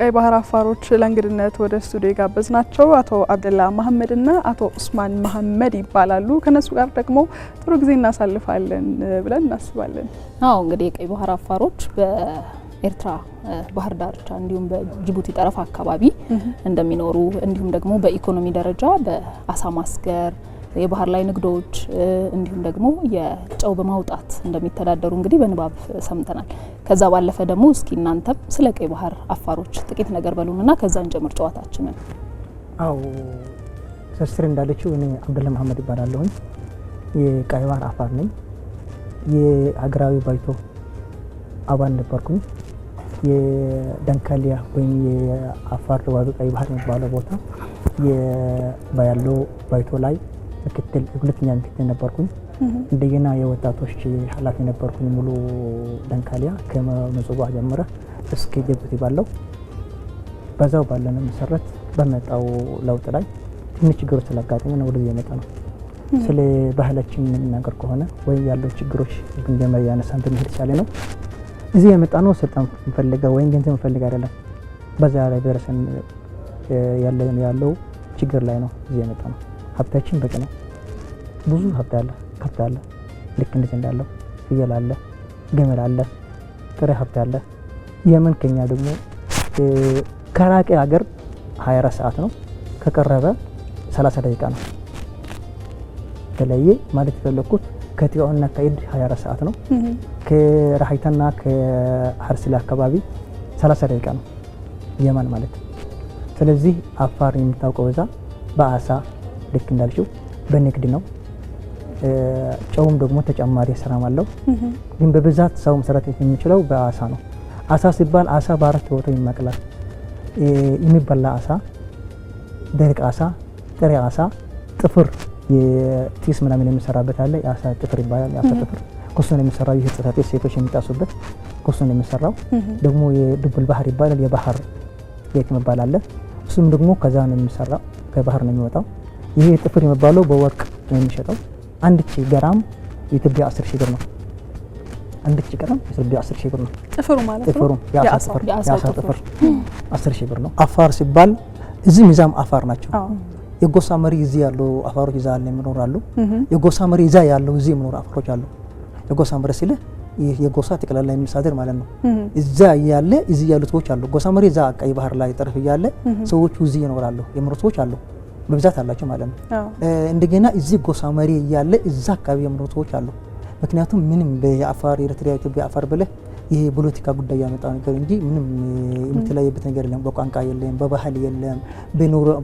ቀይ ባህር አፋሮች ለእንግድነት ወደ ስቱዲዮ ጋበዝናቸው አቶ አብደላ መሐመድ እና አቶ ኡስማን መሐመድ ይባላሉ። ከነሱ ጋር ደግሞ ጥሩ ጊዜ እናሳልፋለን ብለን እናስባለን። እንግዲህ ቀይ ባህር አፋሮች በኤርትራ ባህር ዳርቻ እንዲሁም በጅቡቲ ጠረፍ አካባቢ እንደሚኖሩ እንዲሁም ደግሞ በኢኮኖሚ ደረጃ በአሳ ማስገር የባህር ላይ ንግዶች እንዲሁም ደግሞ የጨው በማውጣት እንደሚተዳደሩ እንግዲህ በንባብ ሰምተናል። ከዛ ባለፈ ደግሞ እስኪ እናንተም ስለ ቀይ ባህር አፋሮች ጥቂት ነገር በሉንና ከዛን ጀምር ጨዋታችንን። ሰስትር እንዳለችው እኔ አብደላ መሐመድ ይባላለሁ። የቀይ ባህር አፋር ነኝ። የሀገራዊ ባይቶ አባል ነበርኩኝ። የደንካሊያ ወይም የአፋር ደቡብ ቀይ ባህር የሚባለው ቦታ የባያለው ባይቶ ላይ ምክትል ሁለተኛ ምክትል ነበርኩኝ። እንደገና የወጣቶች ኃላፊ ነበርኩኝ። ሙሉ ደንካሊያ ከመጽዋ ጀምረ እስከ ጅቡቲ ባለው በዛው ባለን መሰረት በመጣው ለውጥ ላይ ትንሽ ችግሮች ስላጋጠመን ወደዚህ የመጣ ነው። ስለ ባህላችን የምናገር ከሆነ ወይ ያለው ችግሮች እንደማ ያነሳን ብንሄድ ይቻላል ነው። እዚህ የመጣ ነው ስልጣን እንፈልጋለን ወይ ገንዘብ እንፈልጋለን አይደለም። በዛ ላይ ደረሰን ያለው ችግር ላይ ነው እዚህ የመጣ ነው። ሀብታችን በቂ ነው። ብዙ ሀብት አለ። ልክ እንደዚህ እንዳለው ፍየል አለ፣ ግመል አለ፣ ጥሬ ሀብት አለ። የመን ከኛ ደግሞ ከራቀ ሀገር 24 ሰዓት ነው፣ ከቀረበ 30 ደቂቃ ነው። ተለየ ማለት የፈለኩት ከቲዮና ከኢድ 24 ሰዓት ነው። ከራሃይታና ከሐርሲላ አካባቢ 30 ደቂቃ ነው የመን ማለት። ስለዚህ አፋር የምታውቀው እዛ በአሳ ልክ እንዳልሽው በንግድ ነው። ጨውም ደግሞ ተጨማሪ ስራ አለው። ግን በብዛት ሰው መሰረት የሚችለው በአሳ ነው። አሳ ሲባል አሳ በአራት ቦታ ይመቀላል። የሚበላ አሳ፣ ደረቅ አሳ፣ ጥሬ አሳ፣ ጥፍር የቲስ ምናምን የሚሰራበት አለ። የአሳ ጥፍር ይባላል። የአሳ ጥፍር ኩሱን የሚሰራው ይህ ጽፈት ሴቶች የሚጣሱበት ኩሱን የሚሰራው ደግሞ የድቡል ባህር ይባላል። የባህር የት መባል አለ። እሱም ደግሞ ከዛ ነው የሚሰራው፣ ከባህር ነው የሚወጣው። ይሄ ጥፍር የሚባለው በወርቅ ነው የሚሸጠው። አንድ ግራም የኢትዮጵያ 10,000 ብር ነው። አንድ ግራም የኢትዮጵያ 10,000 ብር ነው። ጥፍሩ ማለት ነው። ጥፍሩ የአሳ ጥፍር 10,000 ብር ነው። አፋር ሲባል እዚህ ሚዛም አፋር ናቸው። የጎሳ መሪ እዚህ ያለው አፋሮች እዛ ያለ ይኖራሉ። የጎሳ መሪ እዛ ያለው እዚህ የሚኖሩ አፋሮች አሉ። የጎሳ መሪ ሲል የጎሳ ተቀላላ የሚሳደር ማለት ነው። እዛ ያለ እዚህ ያሉ ሰዎች አሉ። ጎሳ መሪ እዛ ቀይ ባህር ላይ ጠረፍ ያለ ሰዎች እዚህ ይኖራሉ። የሚኖሩ ሰዎች አሉ በብዛት አላቸው ማለት ነው። እንደገና እዚህ ጎሳ መሪ ያለ እዛ አካባቢ የሚኖሩ ሰዎች አሉ። ምክንያቱም ምንም በአፋር ኤርትራ ኢትዮጵያ አፋር ብለ ይሄ ፖለቲካ ጉዳይ ያመጣው ነገር እንጂ ምንም የምትለይበት ነገር የለም። በቋንቋ የለም፣ በባህል የለም፣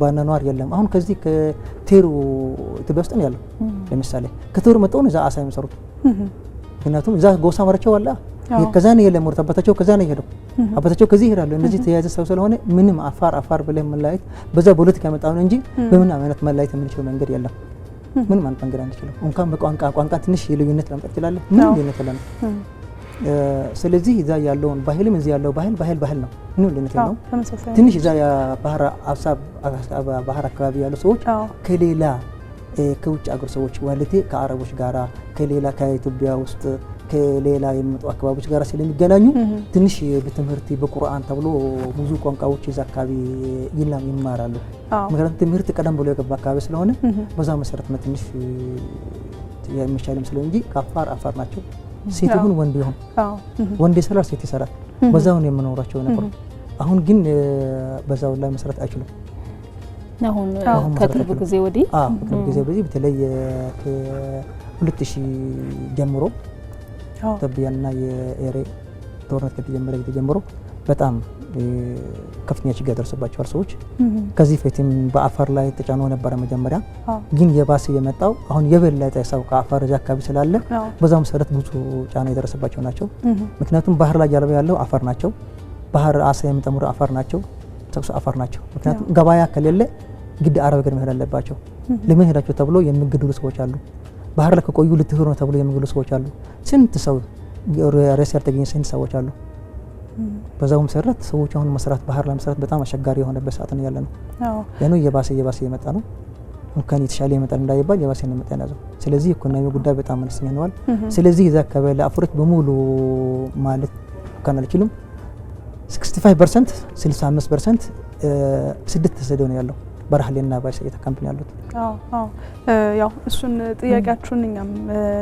በኗኗር የለም። አሁን ከዚህ ከቴሩ ኢትዮጵያ ውስጥ ነው ያለው። ለምሳሌ ከቴሩ መጣው ነው እዛ አሳ የሚሰሩት። ምክንያቱም እዛ ጎሳ መሪቸው አለ ከዛ ነው የለም ወርታ አባታቸው ከዛ ነው የሄደው። አባታቸው ከዚህ ይሄዳሉ። እነዚህ ተያያዘ ሰው ስለሆነ ምንም አፋር ብለን መላየት በዛ ፖለቲካ ያመጣው ነው እንጂ በምን አይነት መላየት የምንችለው መንገድ የለም። ምን ማለት መንገድ አንችልም። እንኳን በቋንቋ ትንሽ ልዩነት ለማምጣት ይችላል። ምን ልዩነት የለም። ስለዚህ እዛ ያለውን ባህልም እዚህ ያለው ባህል ነው። ምን ልዩነት የለውም። ትንሽ እዛ ባህር ሀሳብ ባህር አካባቢ ያሉ ሰዎች ከሌላ ከውጭ አገር ሰዎች ወለቴ ከአረቦች ጋራ ከሌላ ከኢትዮጵያ ውስጥ ከሌላ የመጡ አካባቢዎች ጋር ስለሚገናኙ ትንሽ በትምህርት በቁርአን ተብሎ ብዙ ቋንቋዎች እዛ አካባቢ ይማራሉ። ምክንያቱም ትምህርት ቀደም ብሎ የገባ አካባቢ ስለሆነ በዛ መሰረት ነው ትንሽ የሚሻልም ስለ እንጂ አፋር ናቸው። ሴት ይሁን ወንድ ይሁን ወንድ ይሰራል፣ ሴት ይሰራል። በዛው ነው የምኖራቸው ነበር። አሁን ግን በዛው ላይ መሰረት አይችሉም። አሁን ከቅርብ ጊዜ ወዲህ በተለይ ከ2000 ጀምሮ ኢትዮጵያና የኤሬ ጦርነት ከተጀመረ ጊዜ ጀምሮ በጣም ከፍተኛ ችግር ደርሶባቸዋል ሰዎች። ከዚህ ፊትም በአፋር ላይ ተጫኖ ነበር መጀመሪያ። ግን የባሰ የመጣው አሁን የበለጠ ሰው ከአፋር እዛ አካባቢ ስላለ በዛው መሰረት ብዙ ጫና የደረሰባቸው ናቸው። ምክንያቱም ባህር ላይ ያለው አፋር ናቸው። ባህር አሳ የሚጠምሩ አፋር ናቸው። ተክሱ አፋር ናቸው። ምክንያቱም ገበያ ከሌለ ግድ አረብ ሀገር መሄድ አለባቸው። ለምን ሄዳቸው ተብሎ የሚገደሉ ሰዎች አሉ። ባህር ላይ ከቆዩ ልትሄዱ ነው ተብሎ የሚገደሉ ሰዎች አሉ። ስንት ሰው ሬስ ያልተገኘ ስንት ሰዎች አሉ። በዛው መሰረት ሰዎች አሁን መስራት ባህር ላይ መስራት በጣም አስቸጋሪ የሆነበት ሰዓት ነው ያለ ነው። ያኑ የባሰ የመጣ ነው። እንኳን የተሻለ ይመጣል እንዳይባል የባሰ ነው መጣ ያለው። ስለዚህ ኢኮኖሚ ጉዳይ በጣም አነስተኛ ነዋል። ስለዚህ እዛ አካባቢ ለአፍሪካ በሙሉ ማለት ካናልችሉም 65% 65% ስደት ተሰደው ነው ያለው በራህሌና ባይሰይታ ካምፕ ነው ያሉት። ያው እሱን ጥያቄያችሁን እኛም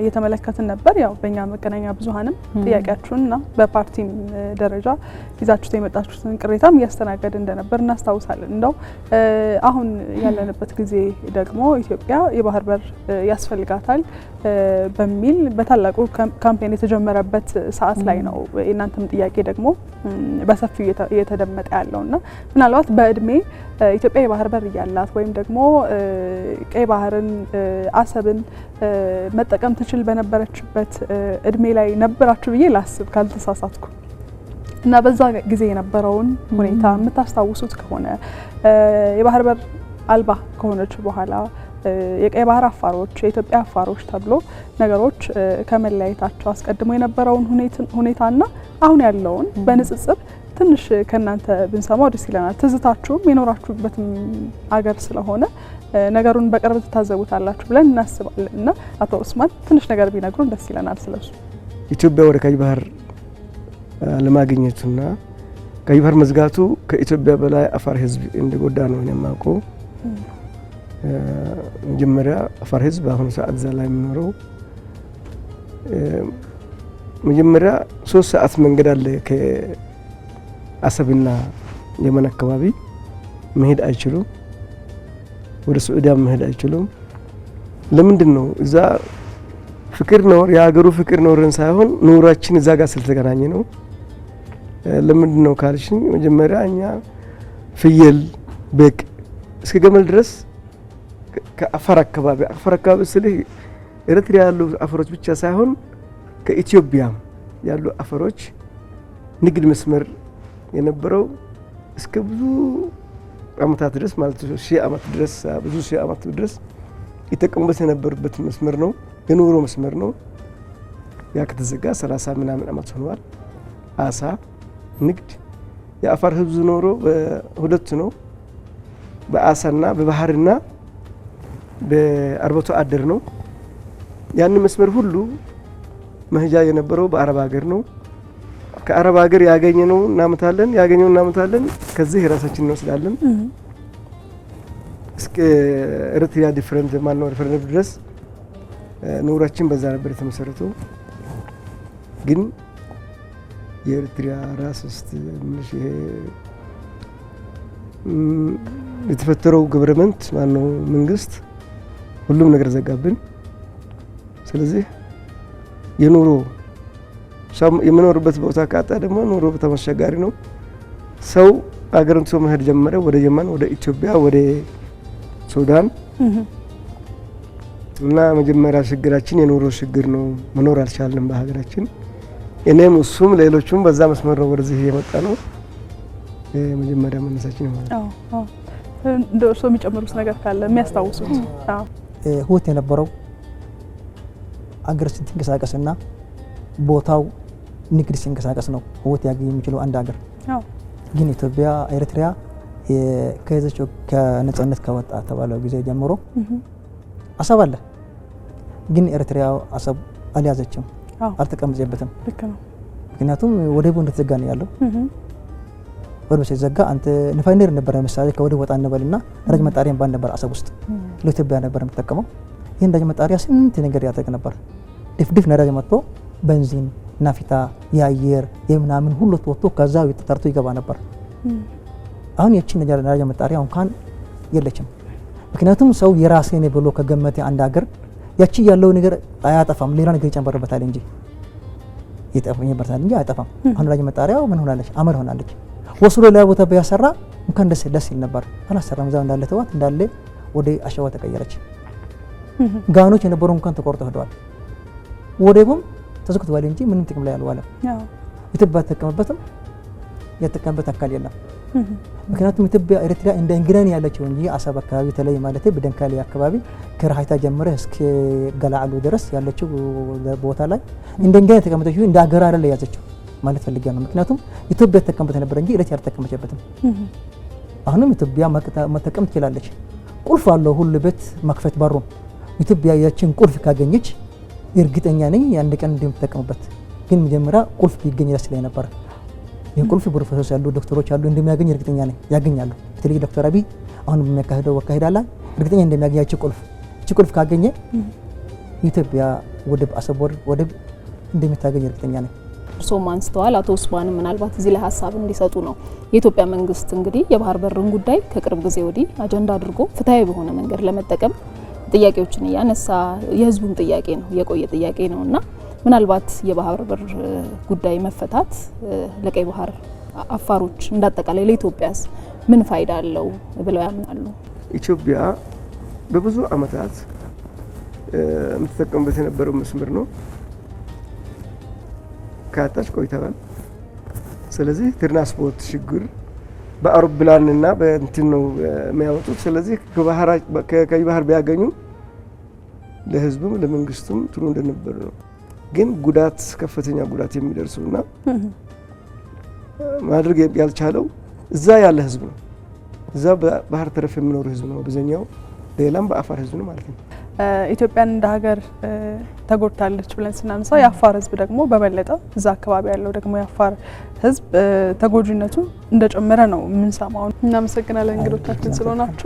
እየተመለከትን ነበር። ያው በእኛ መገናኛ ብዙሃንም ጥያቄያችሁንና በፓርቲም ደረጃ ይዛችሁት የመጣችሁትን ቅሬታም እያስተናገድ እንደነበር እናስታውሳለን። እንደው አሁን ያለንበት ጊዜ ደግሞ ኢትዮጵያ የባህር በር ያስፈልጋታል በሚል በታላቁ ካምፔን የተጀመረበት ሰዓት ላይ ነው የእናንተም ጥያቄ ደግሞ በሰፊው እየተደመጠ ያለውና ምናልባት በእድሜ ኢትዮጵያ የባህር በር ያላት ወይም ደግሞ ቀይ ባህርን አሰብን መጠቀም ትችል በነበረችበት እድሜ ላይ ነበራችሁ ብዬ ላስብ ካልተሳሳትኩ እና በዛ ጊዜ የነበረውን ሁኔታ የምታስታውሱት ከሆነ የባህር በር አልባ ከሆነች በኋላ የቀይ ባህር አፋሮች የኢትዮጵያ አፋሮች ተብሎ ነገሮች ከመለያየታቸው አስቀድሞ የነበረውን ሁኔታና አሁን ያለውን በንጽጽር ትንሽ ከናንተ ብንሰማው ደስ ይለናል። ትዝታችሁም የኖራችሁበትም አገር ስለሆነ ነገሩን በቅርብ ተታዘቡታላችሁ ብለን እናስባለን እና አቶ ኡስማን ትንሽ ነገር ቢነግሩን ደስ ይለናል ስለሱ። ኢትዮጵያ ወደ ቀይ ባህር ለማግኘቱና ቀይ ባህር መዝጋቱ ከኢትዮጵያ በላይ አፋር ህዝብ እንደጎዳ ነው የማውቀው። መጀመሪያ አፋር ህዝብ አሁን ሰዓት እዛ ላይ የሚኖረው መጀመሪያ 3 ሰዓት መንገድ አለ ከአሰብና የመን አካባቢ መሄድ አይችሉም። ወደ ሱዑዲያ መሄድ አይችሉም። ለምንድን ነው? እዛ ፍቅር ነው የሀገሩ ፍቅር ኖረን ሳይሆን ኑራችን እዛ ጋር ስለተገናኘ ነው። ለምንድን ነው ካልሽኝ መጀመሪያ እኛ ፍየል በግ እስከ ገመል ድረስ ከአፋር አካባቢ ስልህ ኤርትራ ያሉ አፈሮች ብቻ ሳይሆን ከኢትዮጵያ ያሉ አፈሮች ንግድ መስመር የነበረው እስከ ብዙ አመታት ድረስ ማለት ነው 1000 አመት ድረስ ብዙ 1000 አመት ድረስ ይተቀሙበት የነበሩበት መስመር ነው። የኑሮ መስመር ነው። ያ ከተዘጋ 30 ምናምን አመት ሆኗል። አሳ ንግድ የአፋር ህዝብ ኖሮ በሁለት ነው፣ በአሳና በባህርና በአርብቶ አደር ነው። ያን መስመር ሁሉ መሄጃ የነበረው በአረብ ሀገር ነው። ከአረብ ሀገር ያገኘነው እናመጣለን፣ ከዚህ ራሳችን እንወስዳለን። እስከ ኤርትራ ዲፈረንት ማነው ሪፈረንደም ድረስ ኑራችን በዛ ነበር የተመሰረተው። ግን የኤርትራ ራስ ውስጥ የተፈጠረው ገቨርንመንት ማነው መንግስት ሁሉም ነገር ዘጋብን። ስለዚህ የኑሮ የምኖርበት ቦታ ካጣ ደግሞ ኑሮ በጣም አስቸጋሪ ነው። ሰው አገርን ትቶ መሄድ ጀመረ፣ ወደ የመን፣ ወደ ኢትዮጵያ፣ ወደ ሱዳን እና መጀመሪያ ችግራችን የኑሮ ችግር ነው። መኖር አልቻልንም በሀገራችን። እኔም እሱም ሌሎቹም በዛ መስመር ነው ወደዚህ የመጣ ነው። መጀመሪያ መነሳችን ማለት ነው። እንደ እርሶ የሚጨምሩት ነገር ካለ የሚያስታውሱት? ህይወት የነበረው አገር ሲንቀሳቀስና ቦታው ንግድ ሲንቀሳቀስ ነው ህይወት ያገኝ የሚችለው አንድ ሀገር። ግን ኢትዮጵያ ኤርትራ ከያዘችው ከነጻነት ከወጣ ተባለው ጊዜ ጀምሮ አሰብ አለ። ግን ኤርትራ አሰብ አልያዘችም፣ አልተቀመጠበትም። ልክ ነው። ምክንያቱም ወደቡ እንደተዘጋ ነው ያለው። ወደቡ ሲዘጋ አንተ ንፋይነር ነበር ለምሳሌ ከወደቡ ወጣ እንበልና ነዳጅ መጣሪያን ባል ነበር አሰብ ውስጥ ለኢትዮጵያ ነበር የምትጠቀመው። ይሄን ነዳጅ መጣሪያ ስንት ነገር ያደርግ ነበር። ድፍድፍ ነዳጅ መጥቶ ቤንዚን፣ ናፍታ፣ የአየር የምናምን ሁሉ ወጥቶ ከዛው ተጣርቶ ይገባ ነበር። አሁን ያቺ ነዳጅ መጣሪያ እንኳን የለችም። ምክንያቱም ሰው የራሴ ነው ብሎ ከገመተ አንድ ሀገር ያቺ ያለው ነገር አያጠፋም፣ ሌላ ነገር ይጨምርበታል እንጂ አያጠፋም። አሁን ነዳጅ መጣሪያው ምን ሆናለች? አመድ ሆናለች። ወስዶ ሌላ ቦታ ቢያሰራ እንኳን ደስ ይል ነበር። አላሰራም። እዛው እንዳለ ተዋት፣ እንዳለ ወደ አሸዋ ተቀየረች። ጋኖች የነበሩ እንኳን ተቆርጠው ሄደዋል። ወደቡም ተዘግቷል እንጂ ምንም ጥቅም ላይ አልዋለም። ኢትዮጵያ ተጠቀመበትም የተጠቀመበት አካል የለም። ምክንያቱም ኢትዮጵያ ኤርትራ እንደ እንግዳን ያለችው እንጂ አሰብ አካባቢ ተለይ ማለት በደንካሊ አካባቢ ከራሃይታ ጀምረ እስከ ገላዓሉ ድረስ ያለችው ቦታ ላይ እንደ እንግዳ ተቀመጠችው እንደ ሀገር አይደለ ያዘችው ማለት ፈልጊያለሁ። ምክንያቱም ኢትዮጵያ ተጠቀመበት ነበር እንጂ ኤርትራ አልተጠቀመችበትም። አሁንም ኢትዮጵያ መጠቀም ትችላለች። ቁልፍ አለው ሁሉ ቤት መክፈት በሩ። ኢትዮጵያ ያችን ቁልፍ ካገኘች እርግጠኛ ነኝ አንድ ቀን እንደምትጠቀምበት። ግን መጀመሪያ ቁልፍ ቢገኝ ደስ ይለኝ ነበር። የቁልፍ ፕሮፌሰሮች ያሉ ዶክተሮች ያሉ እንደሚያገኝ እርግጠኛ ነኝ። ያገኛሉ። በተለይ ዶክተር አብይ አሁን በሚያካሂደው አካሄዳላ እርግጠኛ እንደሚያገኛቸው ቁልፍ ካገኘ ኢትዮጵያ ወደብ አሰብ ወደብ እንደምታገኝ እርግጠኛ ነኝ። እርሶም አንስተዋል። አቶ ኡስማንም ምናልባት እዚህ ላይ ሀሳብ እንዲሰጡ ነው። የኢትዮጵያ መንግስት እንግዲህ የባህር በርን ጉዳይ ከቅርብ ጊዜ ወዲህ አጀንዳ አድርጎ ፍትሃዊ በሆነ መንገድ ለመጠቀም ጥያቄዎችን እያነሳ የህዝቡን ጥያቄ ነው የቆየ ጥያቄ ነውና ምናልባት የባህር በር ጉዳይ መፈታት ለቀይ ባህር አፋሮች እንዳጠቃላይ ለኢትዮጵያስ ምን ፋይዳ አለው ብለው ያምናሉ? ኢትዮጵያ በብዙ አመታት የምትጠቀምበት የነበረው መስመር ነው። ካጣች ቆይተዋል። ስለዚህ ትራንስፖርት ችግር በአውሮፕላንና በእንትን ነው የሚያወጡት። ስለዚህ ከቀይ ባህር ቢያገኙ ለህዝቡም ለመንግስቱም ጥሩ እንደነበር ነው። ግን ከፍተኛ ጉዳት የሚደርሱና ማድረግ ያልቻለው እዛ ያለ ህዝብ ነው። እዛ ባህር ተረፍ የሚኖር ህዝብ ነው አብዛኛው፣ ሌላም በአፋር ህዝብ ነው ማለት ነው። ኢትዮጵያን እንደ ሀገር ተጎድታለች ብለን ስናነሳ የአፋር ህዝብ ደግሞ በበለጠ እዛ አካባቢ ያለው ደግሞ የአፋር ህዝብ ተጎጂነቱ እንደጨመረ ነው የምንሰማው። እናመሰግናለን እንግዶቻችን ስለሆናችሁ።